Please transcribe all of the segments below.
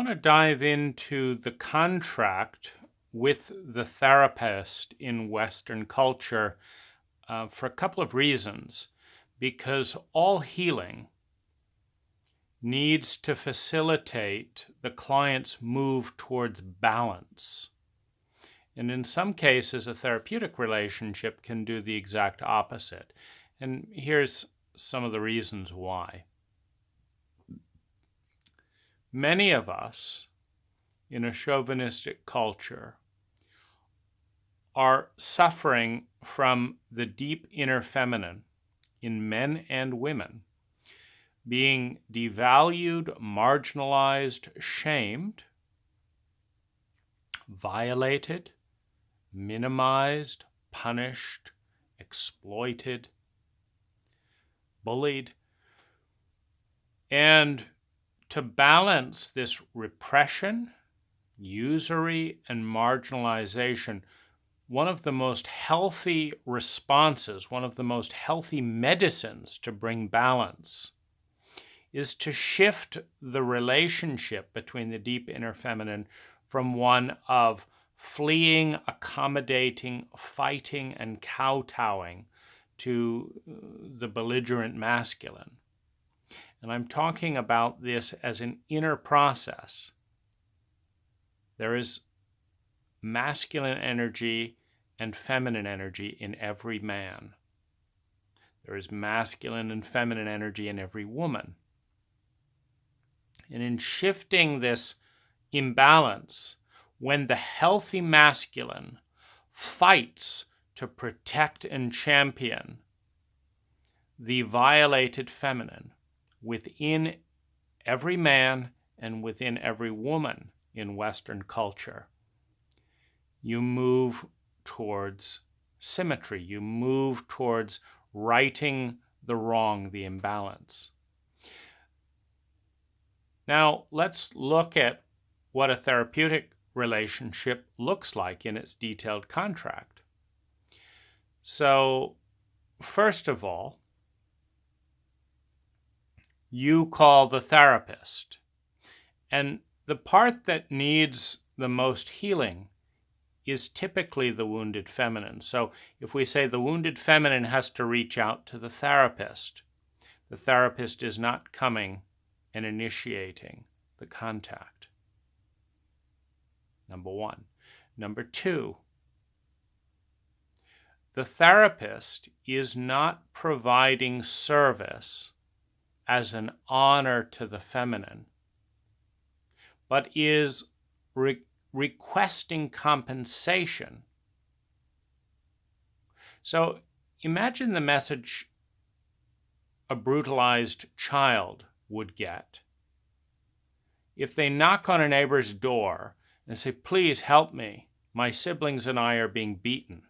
want to dive into the contract with the therapist in Western culture for a couple of reasons. Because all healing needs to facilitate the client's move towards balance. And in some cases, a therapeutic relationship can do the exact opposite. And here's some of the reasons why. Many of us in a chauvinistic culture are suffering from the deep inner feminine in men and women being devalued, marginalized, shamed, violated, minimized, punished, exploited, bullied. And to balance this repression, usury, and marginalization, one of the most healthy responses, one of the most healthy medicines to bring balance is to shift the relationship between the deep inner feminine from one of fleeing, accommodating, fighting, and kowtowing to the belligerent masculine. And I'm talking about this as an inner process. There is masculine energy and feminine energy in every man. There is masculine and feminine energy in every woman. And in shifting this imbalance, when the healthy masculine fights to protect and champion the violated feminine within every man and within every woman in Western culture, you move towards symmetry. You move towards righting the wrong, the imbalance. Now, let's look at what a therapeutic relationship looks like in its detailed contract. So, first of all, you call the therapist. And the part that needs the most healing is typically the wounded feminine. So if we say the wounded feminine has to reach out to the therapist is not coming and initiating the contact. Number one. Number two, the therapist is not providing service as an honor to the feminine, but is requesting compensation. So imagine the message a brutalized child would get if they knock on a neighbor's door and say, "Please help me. My siblings and I are being beaten."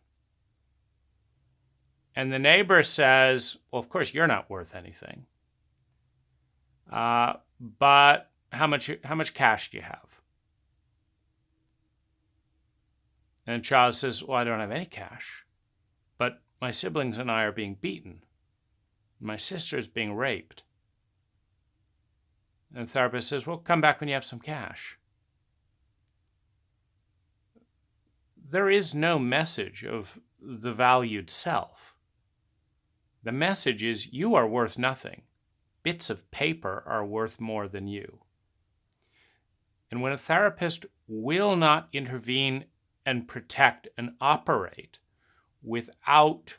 And the neighbor says, "Well, of course, you're not worth anything. But how much cash do you have?" And the child says, "Well, I don't have any cash, but my siblings and I are being beaten. My sister is being raped." And the therapist says, "Well, come back when you have some cash." There is no message of the valued self. The message is you are worth nothing. Bits of paper are worth more than you. And when a therapist will not intervene and protect and operate without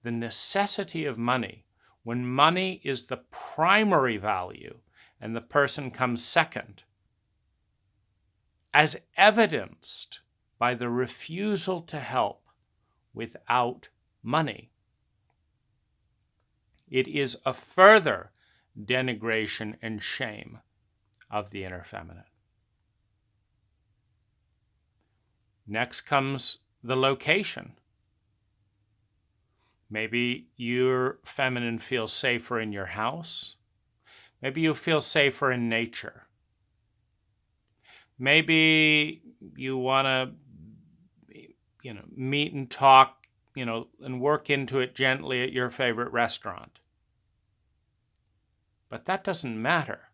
the necessity of money, when money is the primary value and the person comes second, as evidenced by the refusal to help without money, it is a further denigration and shame of the inner feminine. Next comes the location. Maybe your feminine feels safer in your house. Maybe you feel safer in nature. Maybe you want to, meet and talk, and work into it gently at your favorite restaurant. But that doesn't matter.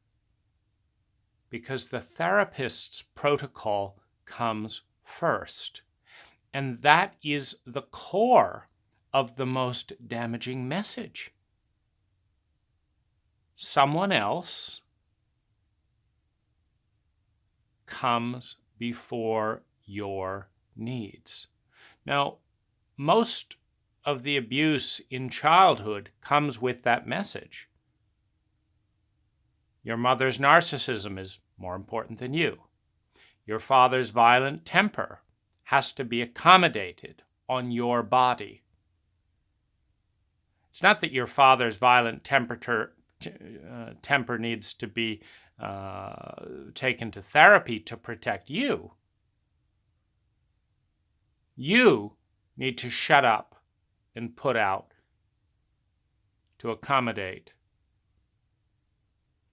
because the therapist's protocol comes first. And that is the core of the most damaging message. Someone else comes before your needs. Now, most of the abuse in childhood comes with that message. Your mother's narcissism is more important than you. Your father's violent temper has to be accommodated on your body. It's not that your father's violent temper needs to be taken to therapy to protect you. You need to shut up and put out to accommodate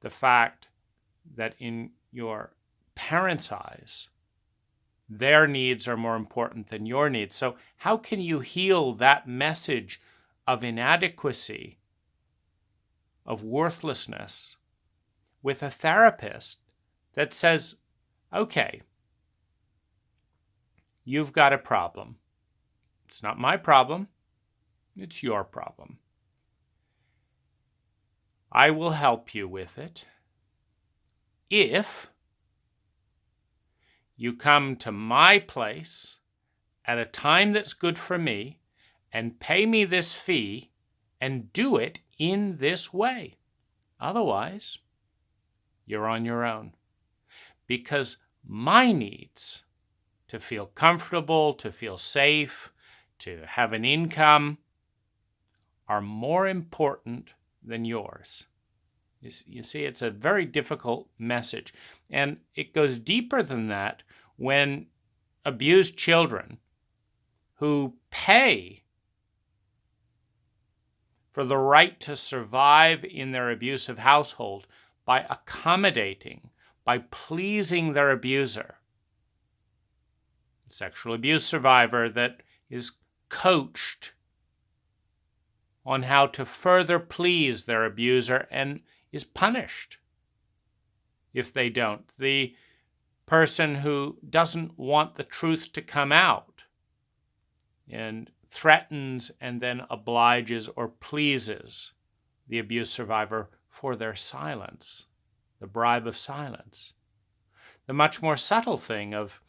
the fact that in your parents' eyes, their needs are more important than your needs. So how can you heal that message of inadequacy, of worthlessness, with a therapist that says, okay, you've got a problem. It's not my problem. It's your problem. I will help you with it if you come to my place at a time that's good for me and pay me this fee and do it in this way. Otherwise, you're on your own. Because my needs to feel comfortable, to feel safe, to have an income are more important than yours. You see, it's a very difficult message. And it goes deeper than that when abused children who pay for the right to survive in their abusive household by accommodating, by pleasing their abuser. Sexual abuse survivor that is coached on how to further please their abuser and is punished if they don't. The person who doesn't want the truth to come out and threatens and then obliges or pleases the abuse survivor for their silence, the bribe of silence. The much more subtle thing of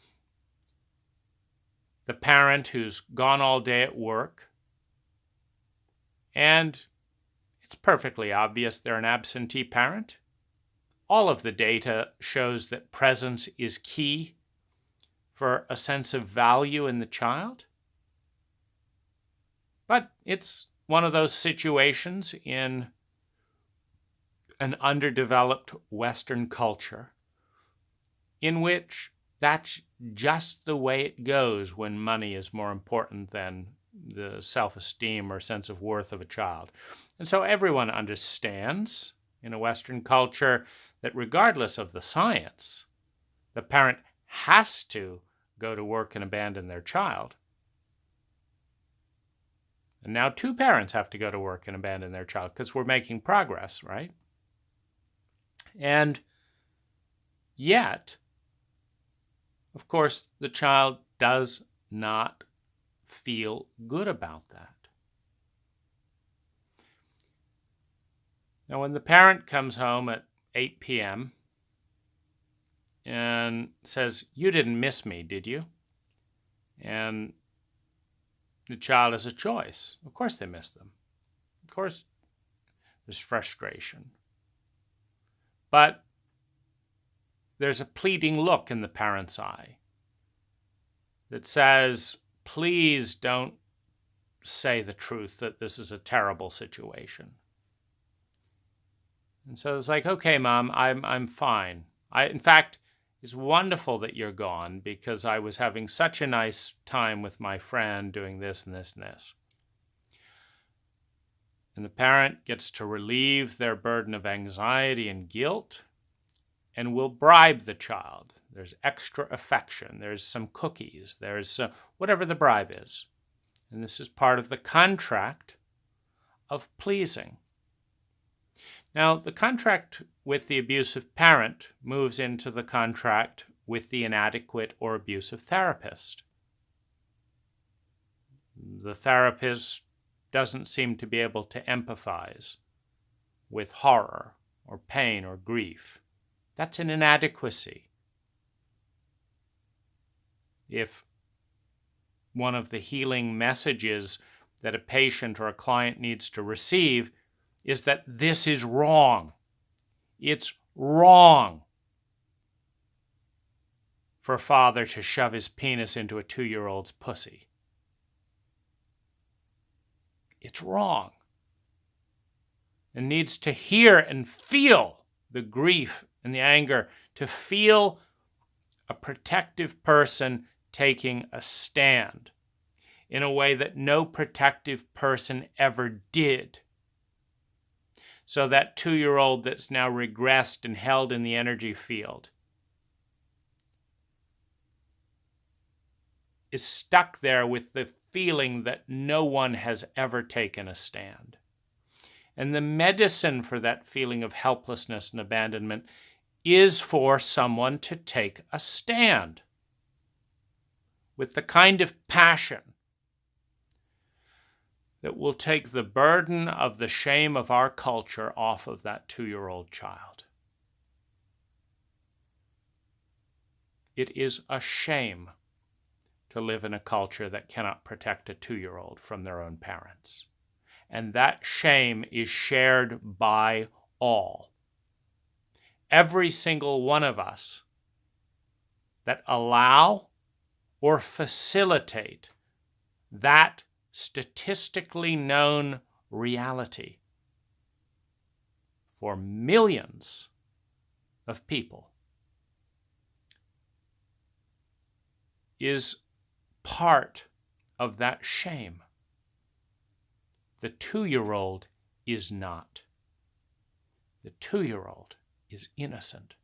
the parent who's gone all day at work, and it's perfectly obvious they're an absentee parent. All of the data shows that presence is key for a sense of value in the child. But it's one of those situations in an underdeveloped Western culture in which that's just the way it goes when money is more important than the self-esteem or sense of worth of a child. And so everyone understands in a Western culture that regardless of the science, the parent has to go to work and abandon their child. And now two parents have to go to work and abandon their child because we're making progress, right? And yet, of course, the child does not feel good about that. Now, when the parent comes home at 8 p.m. and says, "You didn't miss me, did you?" And the child has a choice. Of course they miss them. Of course there's frustration. But there's a pleading look in the parent's eye that says, please don't say the truth that this is a terrible situation. And so it's like, okay, Mom, I'm fine. In fact, it's wonderful that you're gone because I was having such a nice time with my friend doing this and this and this. And the parent gets to relieve their burden of anxiety and guilt and will bribe the child. There's extra affection. There's some cookies. There's whatever the bribe is. And this is part of the contract of pleasing. Now, the contract with the abusive parent moves into the contract with the inadequate or abusive therapist. The therapist doesn't seem to be able to empathize with horror or pain or grief. That's an inadequacy. If one of the healing messages that a patient or a client needs to receive is that this is wrong. It's wrong for a father to shove his penis into a 2-year-old's pussy. It's wrong. And needs to hear and feel the grief and the anger, to feel a protective person taking a stand in a way that no protective person ever did. So that 2-year-old that's now regressed and held in the energy field is stuck there with the feeling that no one has ever taken a stand. And the medicine for that feeling of helplessness and abandonment is for someone to take a stand with the kind of passion that will take the burden of the shame of our culture off of that 2-year-old child. It is a shame to live in a culture that cannot protect a 2-year-old from their own parents. And that shame is shared by all. Every single one of us that allow or facilitate that statistically known reality for millions of people is part of that shame. The 2-year-old is not. The 2-year-old is innocent.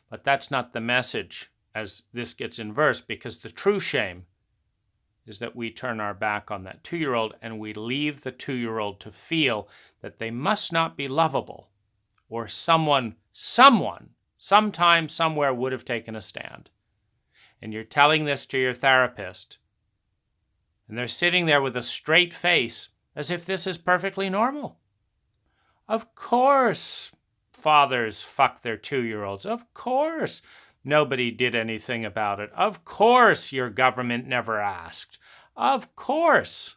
But that's not the message as this gets inversed, because the true shame is that we turn our back on that 2-year-old and we leave the 2-year-old to feel that they must not be lovable, or someone, sometime, somewhere would have taken a stand. And you're telling this to your therapist, and they're sitting there with a straight face as if this is perfectly normal. Of course fathers fuck their 2-year-olds. Of course nobody did anything about it. Of course your government never asked. Of course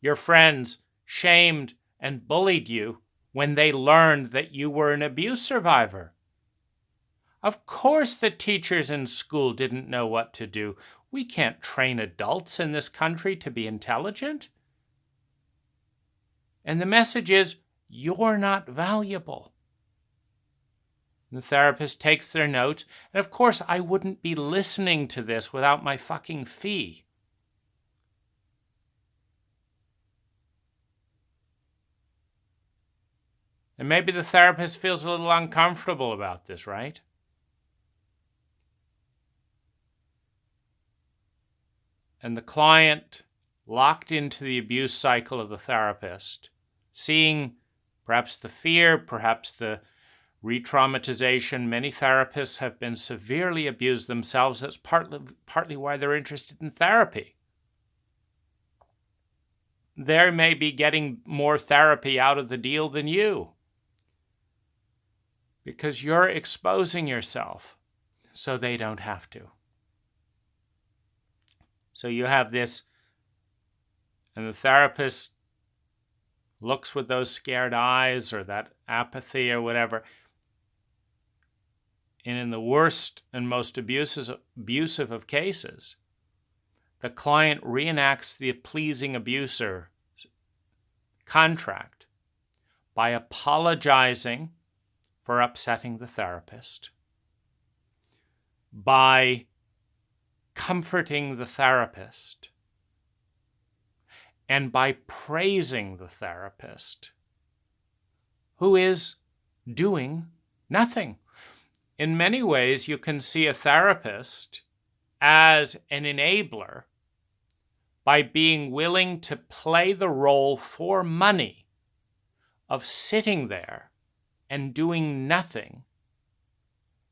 your friends shamed and bullied you when they learned that you were an abuse survivor. Of course the teachers in school didn't know what to do. We can't train adults in this country to be intelligent. And the message is, you're not valuable. The therapist takes their notes, and of course I wouldn't be listening to this without my fucking fee. And maybe the therapist feels a little uncomfortable about this, right? And the client, locked into the abuse cycle of the therapist, seeing perhaps the fear, perhaps the re-traumatization. Many therapists have been severely abused themselves. That's partly why they're interested in therapy. They may be getting more therapy out of the deal than you, because you're exposing yourself so they don't have to. So you have this, and the therapist looks with those scared eyes or that apathy or whatever. And in the worst and most abusive of cases, the client reenacts the pleasing abuser contract by apologizing for upsetting the therapist, by comforting the therapist, and by praising the therapist, who is doing nothing. In many ways, you can see a therapist as an enabler by being willing to play the role for money of sitting there and doing nothing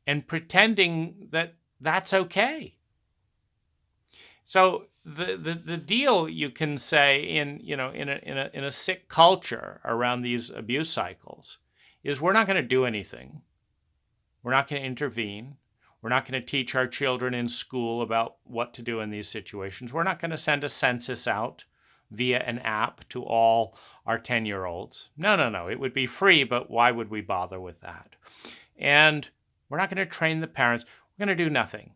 and pretending that that's okay. So the deal, you can say, in a sick culture around these abuse cycles is we're not going to do anything. We're not going to intervene. We're not going to teach our children in school about what to do in these situations. We're not going to send a census out via an app to all our 10-year-olds. No. It would be free, but why would we bother with that? And we're not going to train the parents. We're going to do nothing.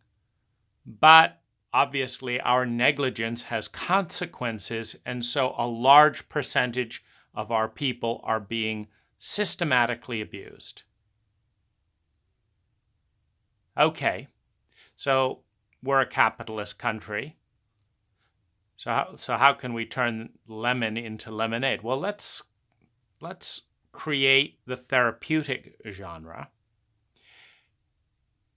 But obviously, our negligence has consequences, and so a large percentage of our people are being systematically abused. Okay, so we're a capitalist country. So how can we turn lemon into lemonade? Well, let's create the therapeutic genre.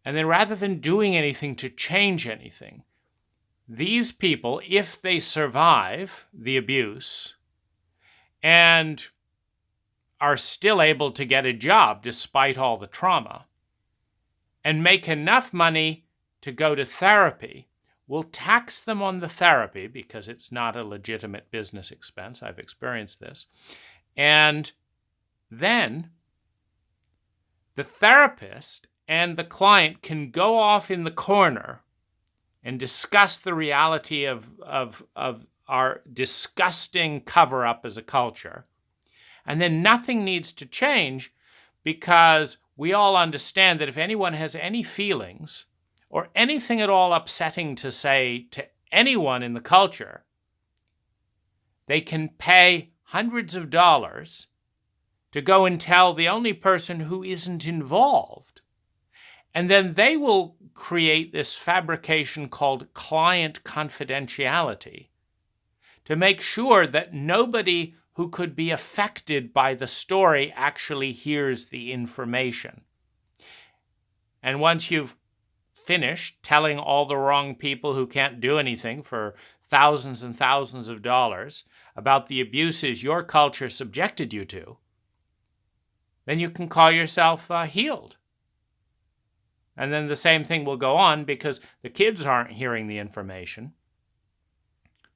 And then rather than doing anything to change anything, these people, if they survive the abuse and are still able to get a job despite all the trauma and make enough money to go to therapy, we'll tax them on the therapy because it's not a legitimate business expense. I've experienced this. And then the therapist and the client can go off in the corner and discuss the reality of our disgusting cover-up as a culture. And then nothing needs to change because we all understand that if anyone has any feelings or anything at all upsetting to say to anyone in the culture, they can pay hundreds of dollars to go and tell the only person who isn't involved. And then they will create this fabrication called client confidentiality to make sure that nobody who could be affected by the story actually hears the information. And once you've finished telling all the wrong people who can't do anything for thousands and thousands of dollars about the abuses your culture subjected you to, then you can call yourself healed. And then the same thing will go on because the kids aren't hearing the information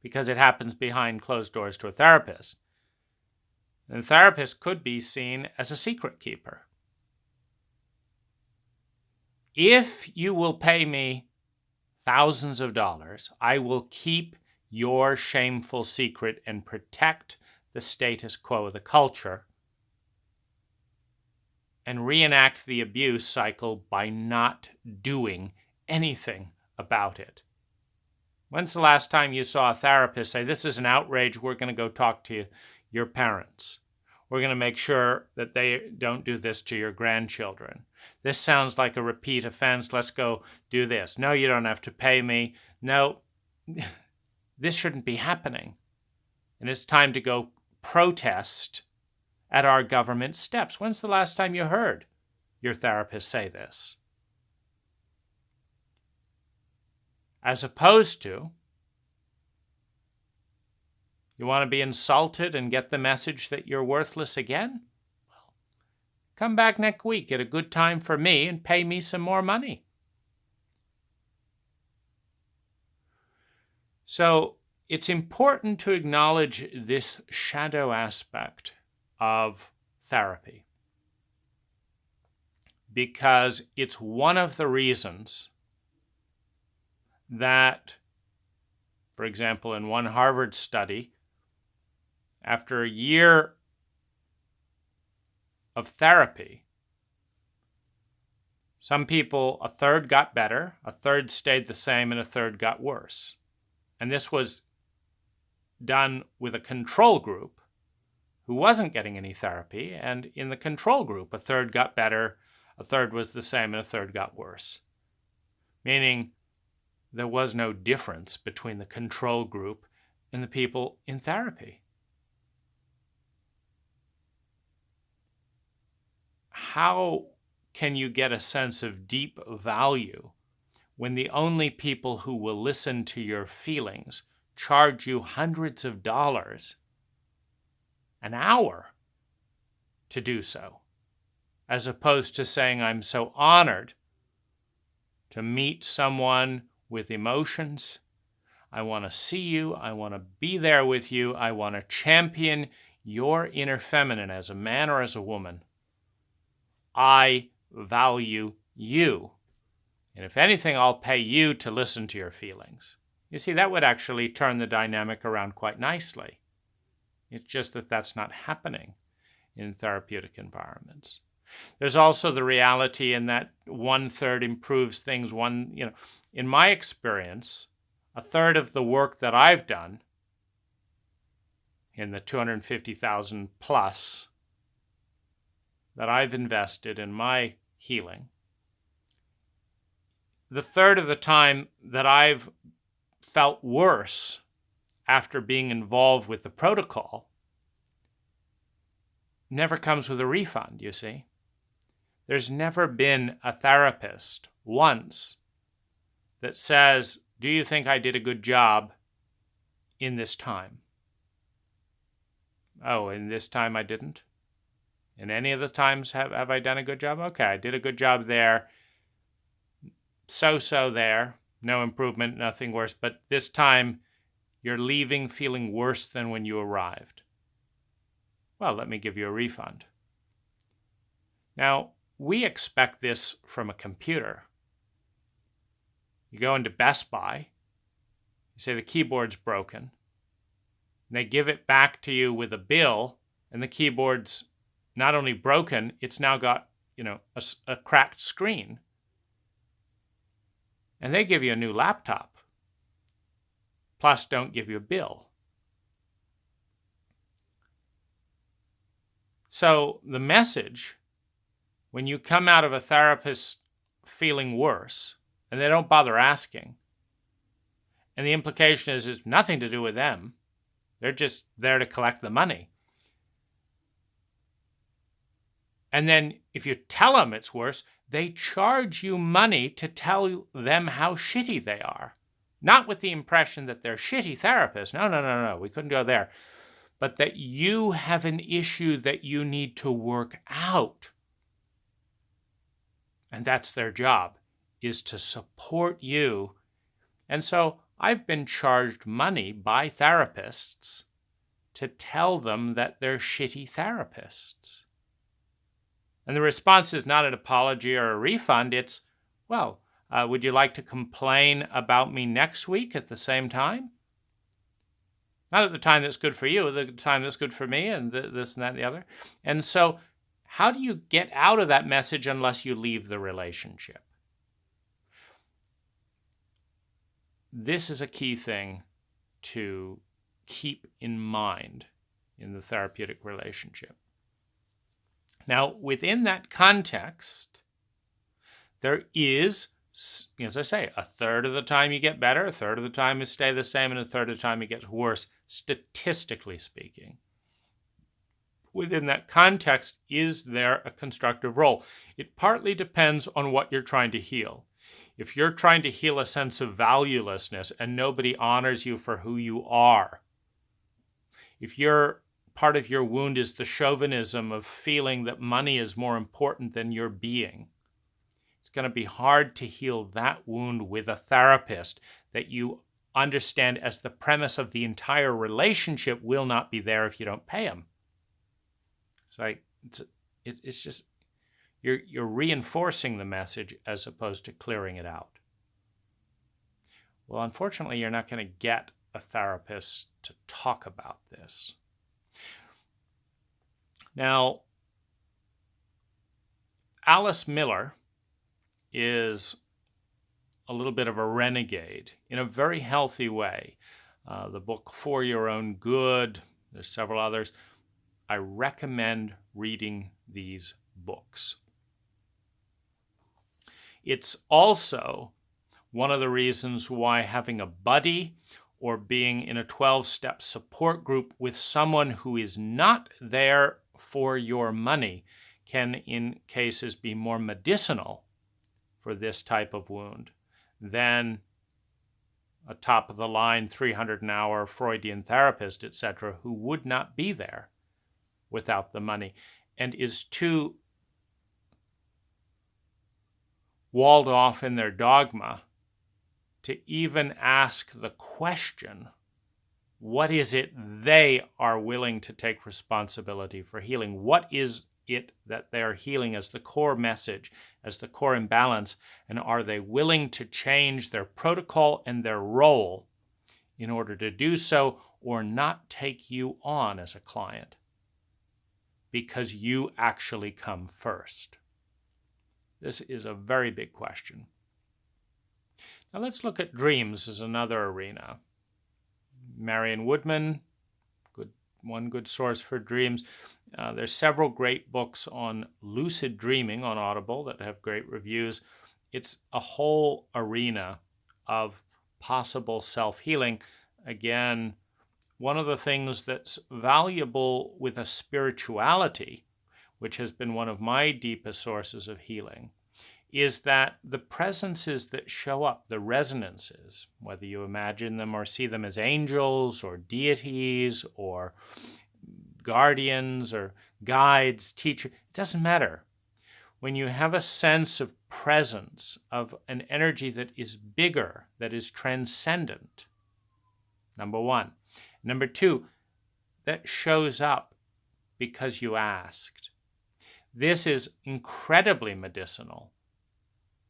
because it happens behind closed doors to a therapist. And the therapist could be seen as a secret keeper. If you will pay me thousands of dollars, I will keep your shameful secret and protect the status quo of the culture and reenact the abuse cycle by not doing anything about it. When's the last time you saw a therapist say, this is an outrage, we're going to go talk to your parents. We're going to make sure that they don't do this to your grandchildren. This sounds like a repeat offense, let's go do this. No, you don't have to pay me. No, this shouldn't be happening. And it's time to go protest at our government steps. When's the last time you heard your therapist say this? As opposed to, you want to be insulted and get the message that you're worthless again? Well, come back next week at a good time for me and pay me some more money. So it's important to acknowledge this shadow aspect of therapy because it's one of the reasons that, for example, in one Harvard study, after a year of therapy, some people, a third got better, a third stayed the same, and a third got worse. And this was done with a control group who wasn't getting any therapy, and in the control group, a third got better, a third was the same, and a third got worse. Meaning there was no difference between the control group and the people in therapy. How can you get a sense of deep value when the only people who will listen to your feelings charge you hundreds of dollars an hour to do so, as opposed to saying, I'm so honored to meet someone with emotions. I want to see you. I want to be there with you. I want to champion your inner feminine as a man or as a woman. I value you. And if anything, I'll pay you to listen to your feelings. You see, that would actually turn the dynamic around quite nicely. It's just that that's not happening in therapeutic environments. There's also the reality in that 1/3 improves things. In my experience, 1/3 of the work that I've done in the 250,000 plus that I've invested in my healing, the 1/3 of the time that I've felt worse after being involved with the protocol never comes with a refund, you see. There's never been a therapist once that says, do you think I did a good job in this time? Oh, in this time I didn't? In any of the times have I done a good job? Okay, I did a good job there. So there. No improvement, nothing worse. But this time you're leaving feeling worse than when you arrived. Well, let me give you a refund. Now, we expect this from a computer. You go into Best Buy, you say the keyboard's broken, and they give it back to you with a bill, and the keyboard's not only broken, it's now got, a cracked screen. And they give you a new laptop, plus don't give you a bill. So the message, when you come out of a therapist feeling worse, and they don't bother asking, and the implication is it's nothing to do with them, they're just there to collect the money. And then if you tell them it's worse, they charge you money to tell them how shitty they are. Not with the impression that they're shitty therapists. No, we couldn't go there. But that you have an issue that you need to work out. And that's their job, is to support you. And so I've been charged money by therapists to tell them that they're shitty therapists. And the response is not an apology or a refund. It's, well, would you like to complain about me next week at the same time? Not at the time that's good for you, at the time that's good for me, and this and that and the other. And so how do you get out of that message unless you leave the relationship? This is a key thing to keep in mind in the therapeutic relationship. Now, within that context, there is, as I say, 1/3 of the time you get better, 1/3 of the time you stay the same, and 1/3 of the time it gets worse, statistically speaking. Within that context, is there a constructive role? It partly depends on what you're trying to heal. If you're trying to heal a sense of valuelessness and nobody honors you for who you are, if part of your wound is the chauvinism of feeling that money is more important than your being, it's going to be hard to heal that wound with a therapist that you understand as the premise of the entire relationship will not be there if you don't pay them. It's just, you're reinforcing the message as opposed to clearing it out. Well, unfortunately, you're not going to get a therapist to talk about this. Now, Alice Miller is a little bit of a renegade in a very healthy way. The book For Your Own Good, there's several others. I recommend reading these books. It's also one of the reasons why having a buddy or being in a 12-step support group with someone who is not there for your money can, in cases, be more medicinal for this type of wound than a top-of-the-line 300 an hour Freudian therapist, etc., who would not be there without the money. and is too walled off in their dogma to even ask the question, what is it they are willing to take responsibility for healing? What is it that they are healing as the core message, as the core imbalance? And are they willing to change their protocol and their role in order to do so, or not take you on as a client because you actually come first? This is a very big question. Now let's look at dreams as another arena. Marion Woodman, one good source for dreams. There's several great books on lucid dreaming on Audible that have great reviews. It's a whole arena of possible self-healing. Again, one of the things that's valuable with a spirituality, which has been one of my deepest sources of healing, is that the presences that show up, the resonances, whether you imagine them or see them as angels or deities or guardians or guides, teachers, it doesn't matter. When you have a sense of presence, of an energy that is bigger, that is transcendent, number one. Number two, that shows up because you asked. This is incredibly medicinal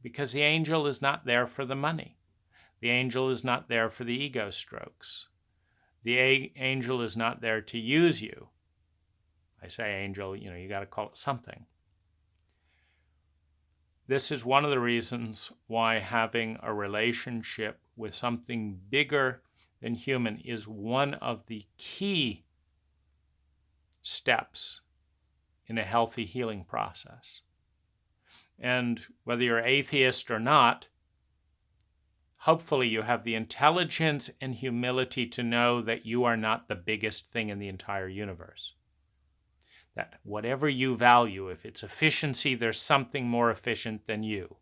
because the angel is not there for the money. The angel is not there for the ego strokes. The angel is not there to use you. I say angel, you got to call it something. This is one of the reasons why having a relationship with something bigger than human is one of the key steps in a healthy healing process. And whether you're atheist or not, hopefully you have the intelligence and humility to know that you are not the biggest thing in the entire universe. That whatever you value, if it's efficiency, there's something more efficient than you.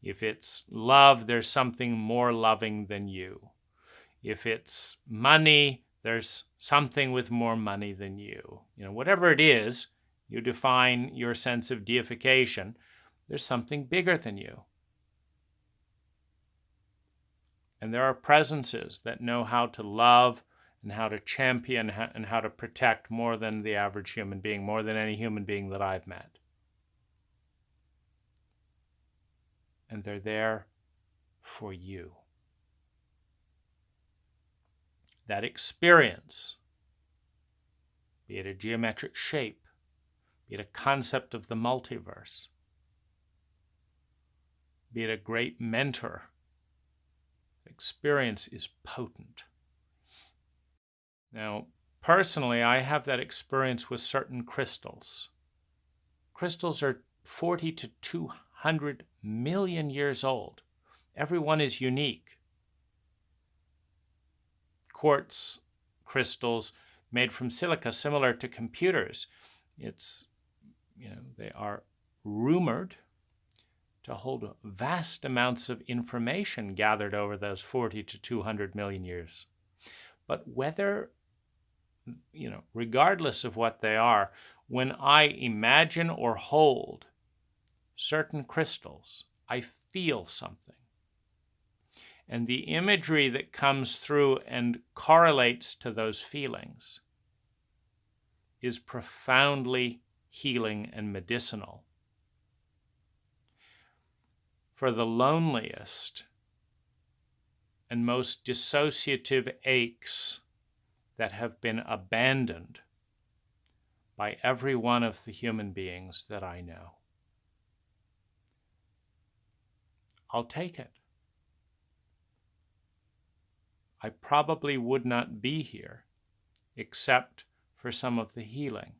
If it's love, there's something more loving than you. If it's money, there's something with more money than you. Whatever it is, you define your sense of deification, there's something bigger than you. And there are presences that know how to love and how to champion and how to protect more than the average human being, more than any human being that I've met. And they're there for you. That experience, be it a geometric shape, be it a concept of the multiverse, be it a great mentor, the experience is potent. Now, personally, I have that experience with certain crystals. Crystals are 40 to 200 million years old. Every one is unique. Quartz crystals made from silica, similar to computers. They are rumored to hold vast amounts of information gathered over those 40 to 200 million years. But regardless of what they are, when I imagine or hold certain crystals, I feel something. And the imagery that comes through and correlates to those feelings is profoundly healing and medicinal. For the loneliest and most dissociative aches that have been abandoned by every one of the human beings that I know, I'll take it. I probably would not be here except for some of the healing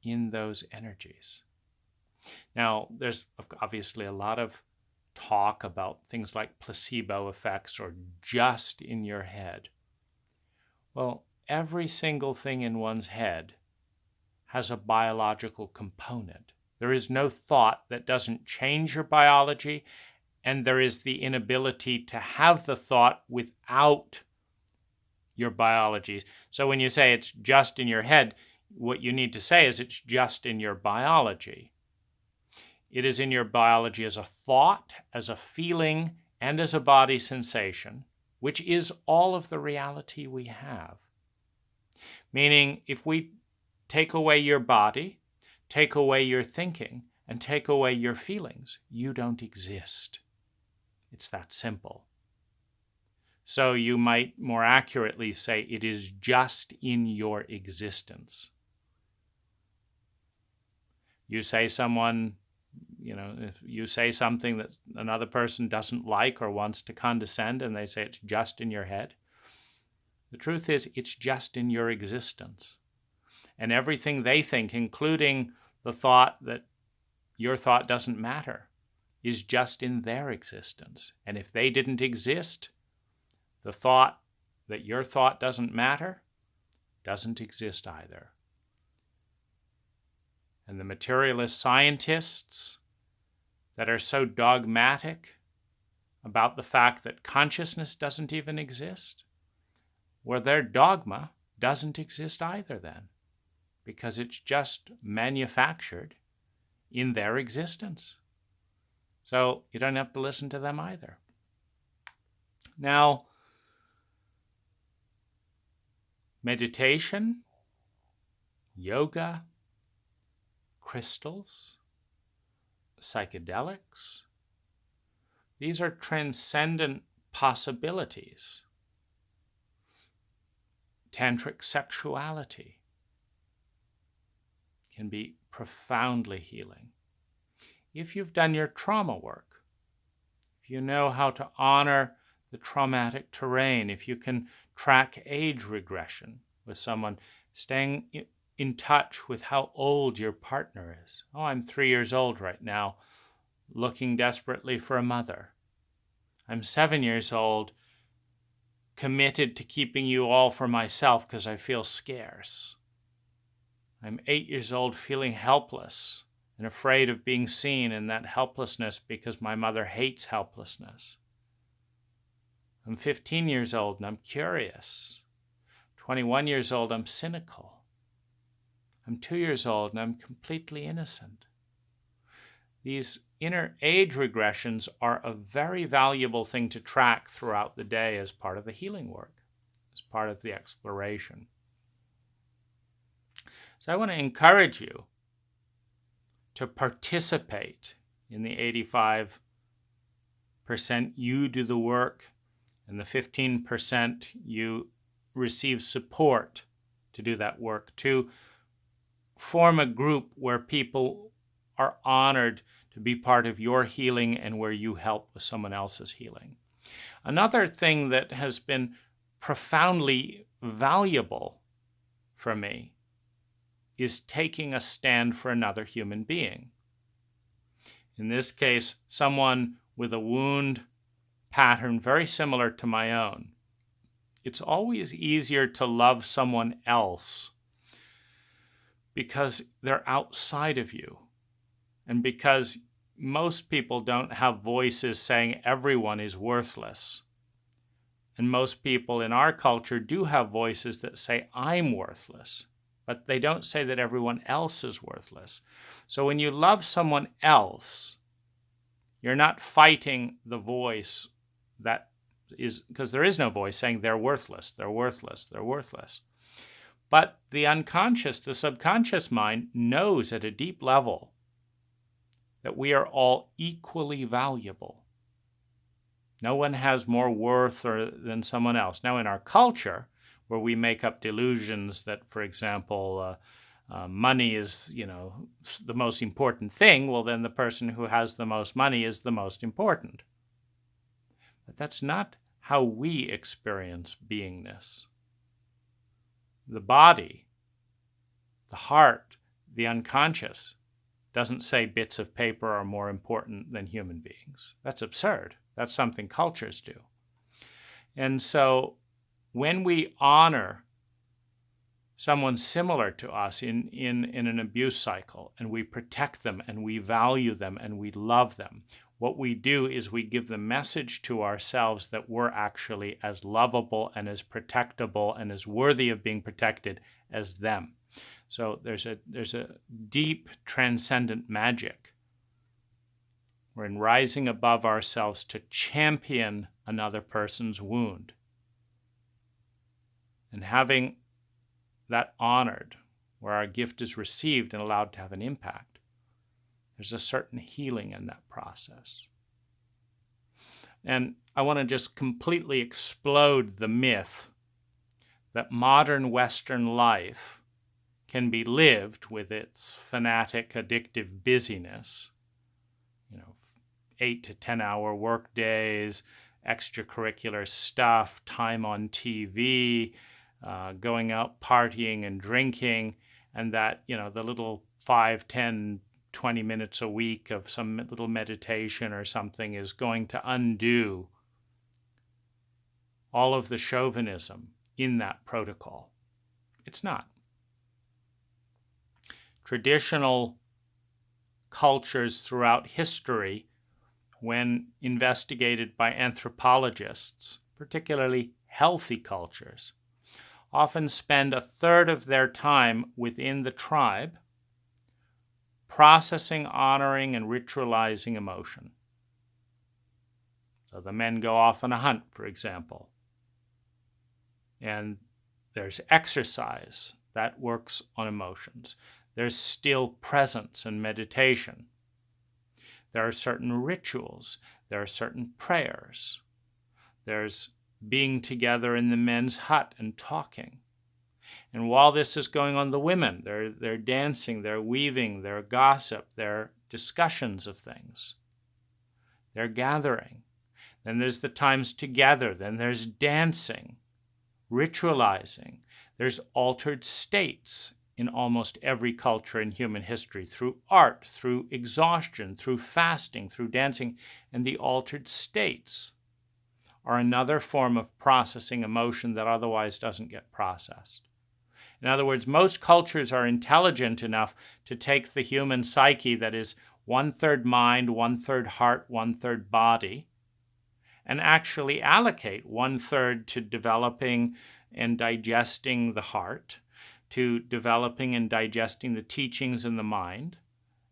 in those energies. Now, there's obviously a lot of talk about things like placebo effects or just in your head. Well, every single thing in one's head has a biological component. There is no thought that doesn't change your biology, and there is the inability to have the thought without your biology. So when you say it's just in your head, what you need to say is it's just in your biology. It is in your biology as a thought, as a feeling, and as a body sensation, which is all of the reality we have. Meaning, if we take away your body, take away your thinking, and take away your feelings, you don't exist. It's that simple. So you might more accurately say it is just in your existence. You say if you say something that another person doesn't like or wants to condescend, and they say it's just in your head, the truth is it's just in your existence. And everything they think, including the thought that your thought doesn't matter, is just in their existence. And if they didn't exist, the thought that your thought doesn't matter doesn't exist either. And the materialist scientists that are so dogmatic about the fact that consciousness doesn't even exist, well, their dogma doesn't exist either then, because it's just manufactured in their existence. So you don't have to listen to them either. Now, meditation, yoga, crystals, psychedelics, these are transcendent possibilities. Tantric sexuality can be profoundly healing. If you've done your trauma work, if you know how to honor the traumatic terrain, if you can track age regression with someone, staying in touch with how old your partner is. Oh, I'm 3 years old right now, looking desperately for a mother. I'm 7 years old, committed to keeping you all for myself because I feel scarce. I'm 8 years old, feeling helpless and afraid of being seen in that helplessness because my mother hates helplessness. I'm 15 years old and I'm curious. 21 years old, I'm cynical. I'm 2 years old and I'm completely innocent. These inner age regressions are a very valuable thing to track throughout the day as part of the healing work, as part of the exploration. So I want to encourage you to participate in the 85% you do the work and the 15% you receive support to do that work, to form a group where people are honored to be part of your healing and where you help with someone else's healing. Another thing that has been profoundly valuable for me is taking a stand for another human being. In this case, someone with a wound pattern very similar to my own. It's always easier to love someone else because they're outside of you, and because most people don't have voices saying everyone is worthless. And most people in our culture do have voices that say I'm worthless, but they don't say that everyone else is worthless. So when you love someone else, you're not fighting the voice that is, because there is no voice saying they're worthless, they're worthless, they're worthless. But the unconscious, the subconscious mind knows at a deep level that we are all equally valuable. No one has more worth than someone else. Now, in our culture, where we make up delusions that, for example, money is, the most important thing, well, then the person who has the most money is the most important. But that's not how we experience beingness. The body, the heart, the unconscious doesn't say bits of paper are more important than human beings. That's absurd. That's something cultures do. And so when we honor someone similar to us in an abuse cycle, and we protect them, and we value them, and we love them, what we do is we give the message to ourselves that we're actually as lovable and as protectable and as worthy of being protected as them. So there's a deep transcendent magic. We're in rising above ourselves to champion another person's wound. And having that honored, where our gift is received and allowed to have an impact, there's a certain healing in that process. And I want to just completely explode the myth that modern Western life can be lived with its fanatic, addictive busyness, 8 to 10 hour work days, extracurricular stuff, time on TV, going out partying and drinking, and that, the little 5, 10, 20 minutes a week of some little meditation or something is going to undo all of the chauvinism in that protocol. It's not. Traditional cultures throughout history, when investigated by anthropologists, particularly healthy cultures, often spend a third of their time within the tribe processing, honoring, and ritualizing emotion. So the men go off on a hunt, for example, and there's exercise that works on emotions. There's still presence and meditation. There are certain rituals. There are certain prayers. There's being together in the men's hut and talking. And while this is going on, the women, they're dancing, they're weaving, they're gossip, they're discussions of things. They're gathering. Then there's the times together. Then there's dancing, ritualizing. There's altered states in almost every culture in human history, through art, through exhaustion, through fasting, through dancing. And the altered states are another form of processing emotion that otherwise doesn't get processed. In other words, most cultures are intelligent enough to take the human psyche that is 1/3 mind, 1/3 heart, 1/3 body, and actually allocate 1/3 to developing and digesting the heart, to developing and digesting the teachings in the mind,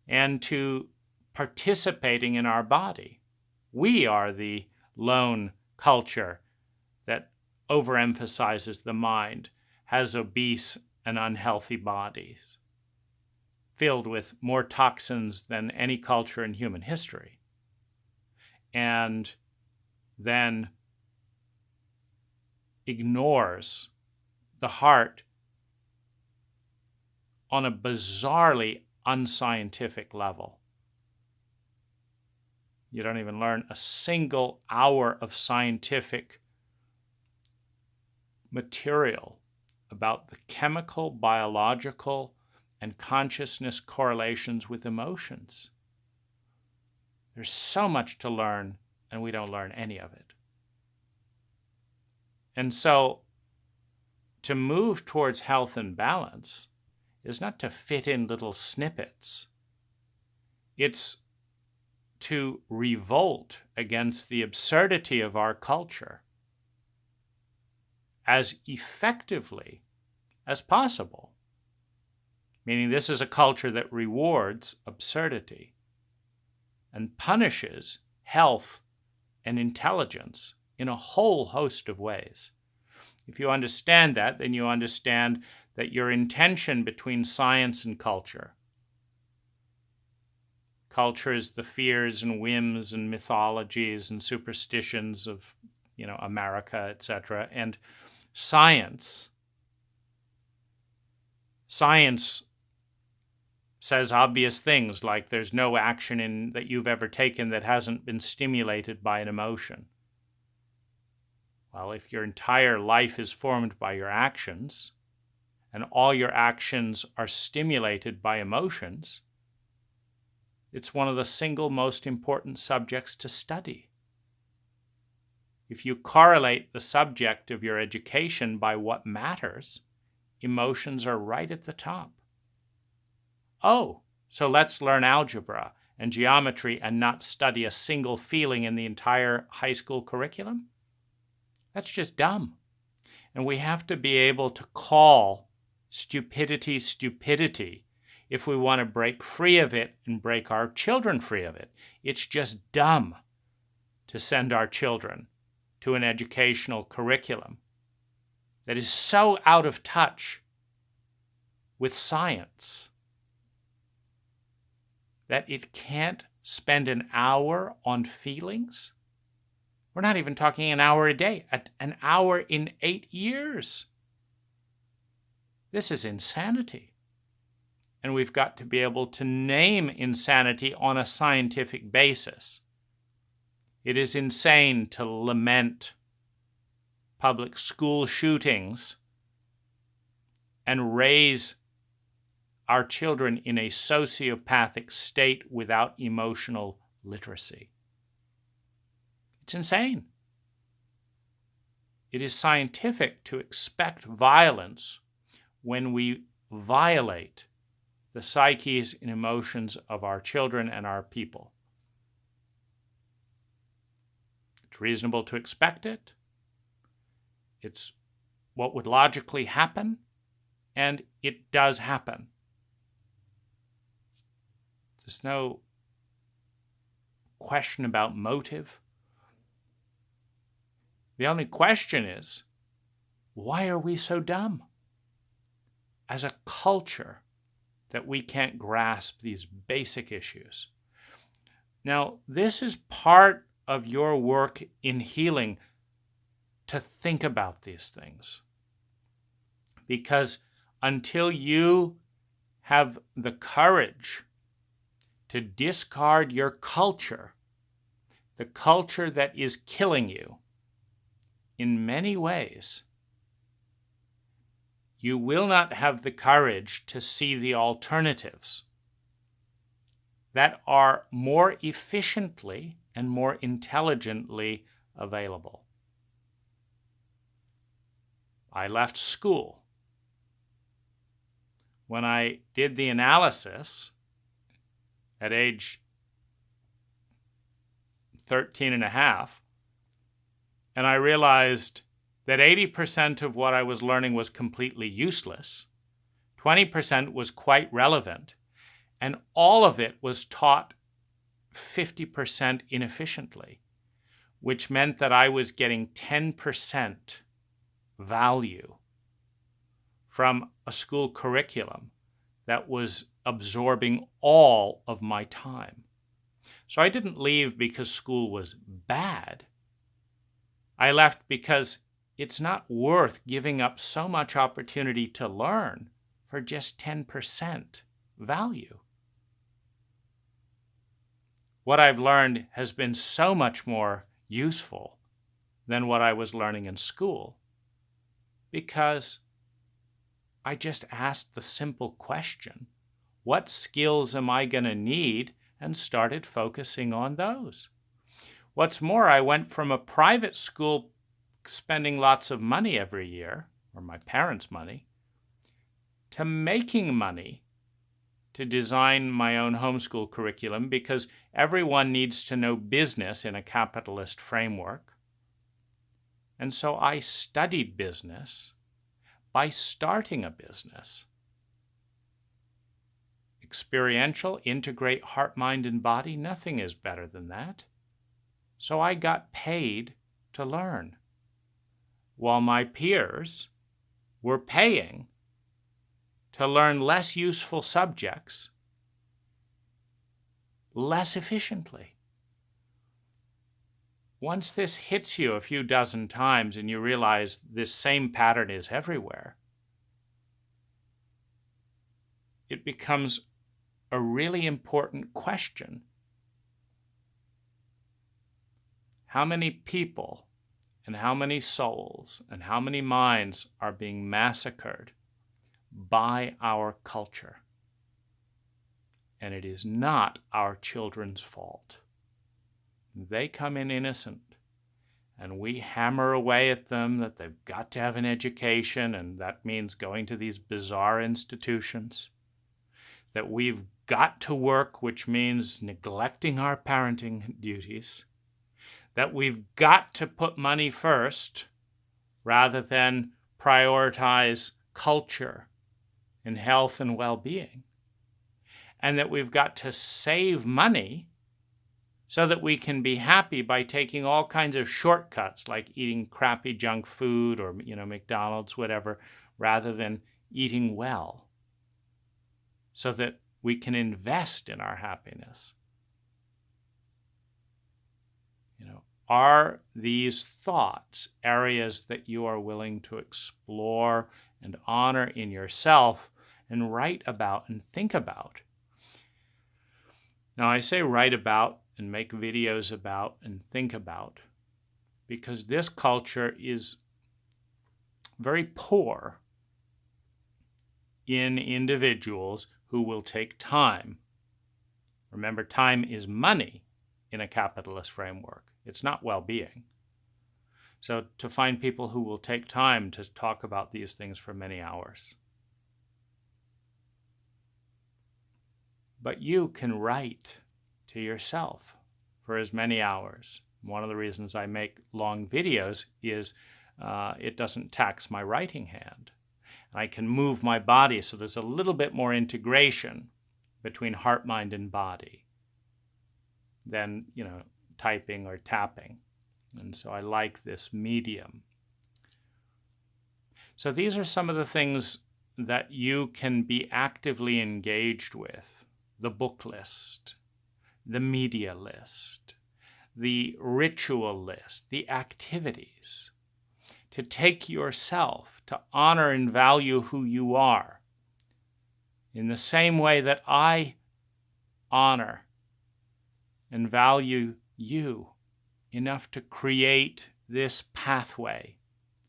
and to participating in our body. We are the lone culture that overemphasizes the mind, has obese and unhealthy bodies, filled with more toxins than any culture in human history, and then ignores the heart on a bizarrely unscientific level. You don't even learn a single hour of scientific material about the chemical, biological, and consciousness correlations with emotions. There's so much to learn, and we don't learn any of it. And so, to move towards health and balance is not to fit in little snippets. It's to revolt against the absurdity of our culture as effectively as possible. Meaning this is a culture that rewards absurdity and punishes health and intelligence in a whole host of ways. If you understand that, then you understand that your intention between science and culture is the fears and whims and mythologies and superstitions of, America, etc. And science says obvious things like there's no action that you've ever taken that hasn't been stimulated by an emotion. Well, if your entire life is formed by your actions, and all your actions are stimulated by emotions, it's one of the single most important subjects to study. If you correlate the subject of your education by what matters, emotions are right at the top. Oh, so let's learn algebra and geometry and not study a single feeling in the entire high school curriculum? That's just dumb. And we have to be able to call stupidity, stupidity, if we want to break free of it and break our children free of it. It's just dumb to send our children to an educational curriculum that is so out of touch with science that it can't spend an hour on feelings. We're not even talking an hour a day, an hour in 8 years. This is insanity. And we've got to be able to name insanity on a scientific basis. It is insane to lament public school shootings and raise our children in a sociopathic state without emotional literacy. It's insane. It is scientific to expect violence when we violate the psyches and emotions of our children and our people. It's reasonable to expect it. It's what would logically happen, and it does happen. There's no question about motive. The only question is, why are we so dumb as a culture that we can't grasp these basic issues? Now, this is part of your work in healing, to think about these things. Because until you have the courage to discard your culture, the culture that is killing you in many ways, you will not have the courage to see the alternatives that are more efficiently and more intelligently available. I left school. When I did the analysis at age 13 and a half, and I realized that 80% of what I was learning was completely useless, 20% was quite relevant, and all of it was taught 50% inefficiently, which meant that I was getting 10% value from a school curriculum that was absorbing all of my time. So I didn't leave because school was bad. I left because it's not worth giving up so much opportunity to learn for just 10% value. What I've learned has been so much more useful than what I was learning in school, because I just asked the simple question, what skills am I going to need, and started focusing on those. What's more, I went from a private school spending lots of money every year, or my parents' money, to making money to design my own homeschool curriculum, because everyone needs to know business in a capitalist framework. And so I studied business by starting a business. Experiential, integrate heart, mind, and body, nothing is better than that. So I got paid to learn, while my peers were paying to learn less useful subjects less efficiently. Once this hits you a few dozen times and you realize this same pattern is everywhere, it becomes a really important question. How many people and how many souls and how many minds are being massacred by our culture? And it is not our children's fault. They come in innocent, and we hammer away at them that they've got to have an education, and that means going to these bizarre institutions, that we've got to work, which means neglecting our parenting duties, that we've got to put money first rather than prioritize culture and health and well-being, and that we've got to save money so that we can be happy by taking all kinds of shortcuts, like eating crappy junk food or, McDonald's, whatever, rather than eating well, so that we can invest in our happiness. Are these thoughts areas that you are willing to explore and honor in yourself and write about and think about? Now, I say write about and make videos about and think about because this culture is very poor in individuals who will take time. Remember, time is money in a capitalist framework. It's not well-being. So to find people who will take time to talk about these things for many hours. But you can write to yourself for as many hours. One of the reasons I make long videos is it doesn't tax my writing hand. I can move my body, so there's a little bit more integration between heart, mind, and body than, typing or tapping. And so I like this medium. So these are some of the things that you can be actively engaged with. The book list, the media list, the ritual list, the activities. To take yourself, to honor and value who you are in the same way that I honor and value you enough to create this pathway,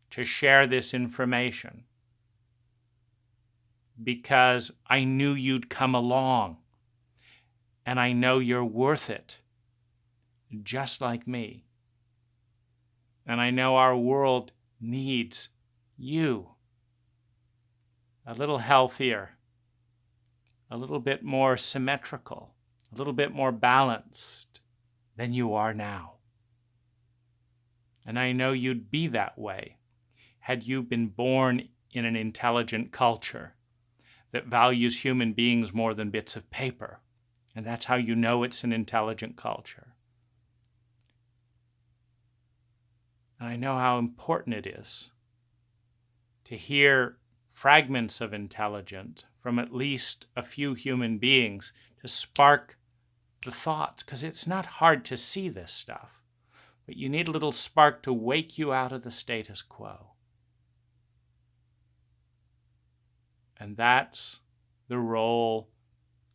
to share this information, because I knew you'd come along, and I know you're worth it, just like me. And I know our world needs you a little healthier, a little bit more symmetrical, a little bit more balanced than you are now. And I know you'd be that way had you been born in an intelligent culture that values human beings more than bits of paper. And that's how you know it's an intelligent culture. And I know how important it is to hear fragments of intelligence from at least a few human beings to spark the thoughts, because it's not hard to see this stuff, but you need a little spark to wake you out of the status quo. And that's the role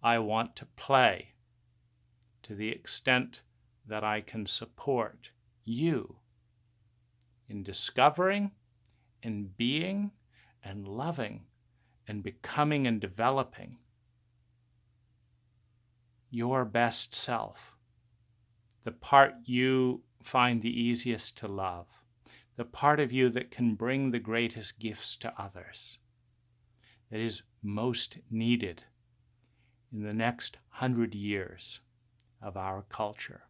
I want to play, to the extent that I can support you in discovering and being and loving and becoming and developing your best self, the part you find the easiest to love, the part of you that can bring the greatest gifts to others, that is most needed in the next 100 years of our culture.